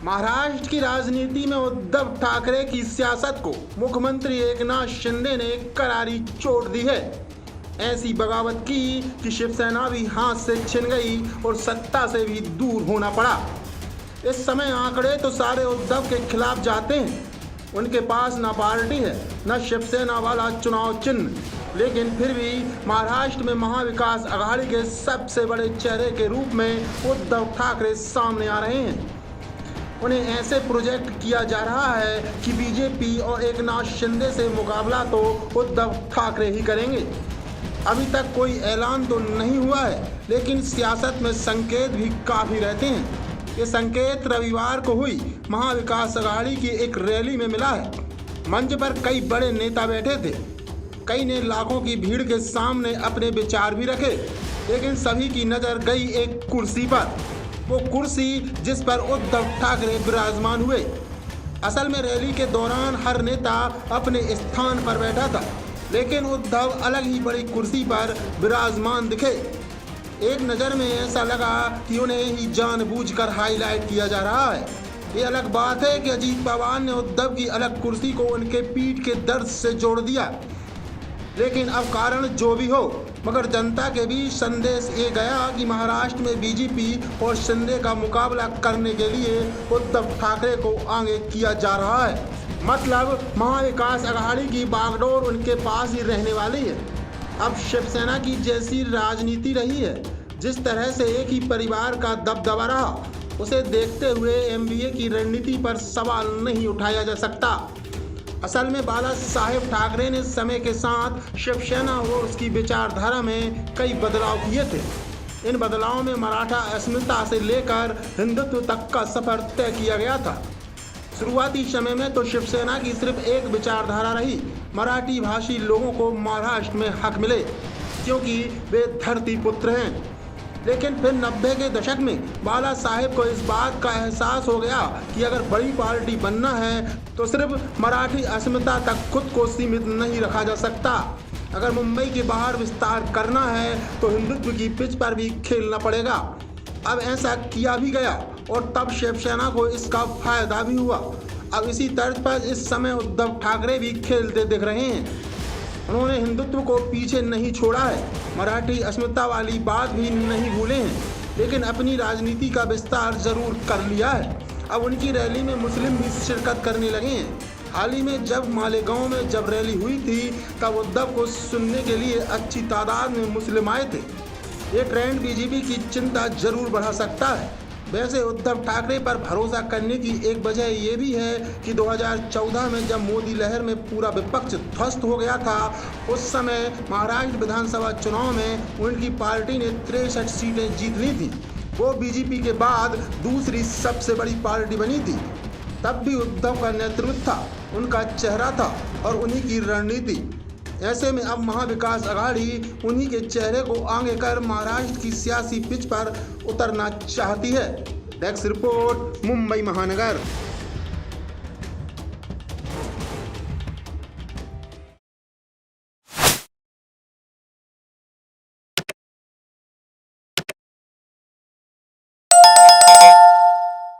महाराष्ट्र की राजनीति में उद्धव ठाकरे की सियासत को मुख्यमंत्री एकनाथ शिंदे ने करारी चोट दी है। ऐसी बगावत की कि शिवसेना भी हाथ से छिन गई और सत्ता से भी दूर होना पड़ा। इस समय आंकड़े तो सारे उद्धव के खिलाफ जाते हैं। उनके पास न पार्टी है न शिवसेना वाला चुनाव चिन्ह, लेकिन फिर भी महाराष्ट्र में महाविकास आघाड़ी के सबसे बड़े चेहरे के रूप में उद्धव ठाकरे सामने आ रहे हैं। उन्हें ऐसे प्रोजेक्ट किया जा रहा है कि बीजेपी और एकनाथ शिंदे से मुकाबला तो उद्धव ठाकरे ही करेंगे। अभी तक कोई ऐलान तो नहीं हुआ है, लेकिन सियासत में संकेत भी काफ़ी रहते हैं। ये संकेत रविवार को हुई महाविकास आघाड़ी की एक रैली में मिला है। मंच पर कई बड़े नेता बैठे थे। कई ने लाखों की भीड़ के सामने अपने विचार भी रखे, लेकिन सभी की नज़र गई एक कुर्सी पर। वो कुर्सी जिस पर उद्धव ठाकरे विराजमान हुए। असल में रैली के दौरान हर नेता अपने स्थान पर बैठा था, लेकिन उद्धव अलग ही बड़ी कुर्सी पर विराजमान दिखे। एक नज़र में ऐसा लगा कि उन्हें ही जानबूझकर हाईलाइट किया जा रहा है। ये अलग बात है कि अजीत पवार ने उद्धव की अलग कुर्सी को उनके पीठ के दर्द से जोड़ दिया, लेकिन अब कारण जो भी हो, मगर जनता के बीच संदेश ये गया कि महाराष्ट्र में बीजेपी और शिंदे का मुकाबला करने के लिए उद्धव ठाकरे को आगे किया जा रहा है। मतलब महाविकास आघाड़ी की बागडोर उनके पास ही रहने वाली है। अब शिवसेना की जैसी राजनीति रही है, जिस तरह से एक ही परिवार का दबदबा रहा, उसे देखते हुए एमवीए की रणनीति पर सवाल नहीं उठाया जा सकता। असल में बाला साहेब ठाकरे ने समय के साथ शिवसेना और उसकी विचारधारा में कई बदलाव किए थे। इन बदलावों में मराठा अस्मिता से लेकर हिंदुत्व तक का सफर तय किया गया था। शुरुआती समय में तो शिवसेना की सिर्फ एक विचारधारा रही, मराठी भाषी लोगों को महाराष्ट्र में हक मिले, क्योंकि वे धरती पुत्र हैं। लेकिन फिर 90 के दशक में बाला साहेब को इस बात का एहसास हो गया कि अगर बड़ी पार्टी बनना है तो सिर्फ मराठी अस्मिता तक खुद को सीमित नहीं रखा जा सकता। अगर मुंबई के बाहर विस्तार करना है तो हिंदुत्व की पिच पर भी खेलना पड़ेगा। अब ऐसा किया भी गया और तब शिवसेना को इसका फायदा भी हुआ। अब इसी तर्ज पर इस समय उद्धव ठाकरे भी खेलते दिख रहे हैं। उन्होंने हिंदुत्व को पीछे नहीं छोड़ा है, मराठी अस्मिता वाली बात भी नहीं भूले हैं, लेकिन अपनी राजनीति का विस्तार जरूर कर लिया है। अब उनकी रैली में मुस्लिम भी शिरकत करने लगे हैं। हाल ही में जब मालेगांव में जब रैली हुई थी, तब उद्धव को सुनने के लिए अच्छी तादाद में मुस्लिम आए थे। ये ट्रेंड बीजेपी की चिंता जरूर बढ़ा सकता है। वैसे उद्धव ठाकरे पर भरोसा करने की एक वजह ये भी है कि 2014 में जब मोदी लहर में पूरा विपक्ष ध्वस्त हो गया था, उस समय महाराष्ट्र विधानसभा चुनाव में उनकी पार्टी ने 63 सीटें जीत ली थी। वो बीजेपी के बाद दूसरी सबसे बड़ी पार्टी बनी थी। तब भी उद्धव का नेतृत्व था, उनका चेहरा था और उन्हीं की रणनीति। ऐसे में अब महाविकास आघाड़ी उन्हीं के चेहरे को आगे कर महाराष्ट्र की सियासी पिच पर उतरना चाहती है। डेस्क रिपोर्ट, मुंबई महानगर।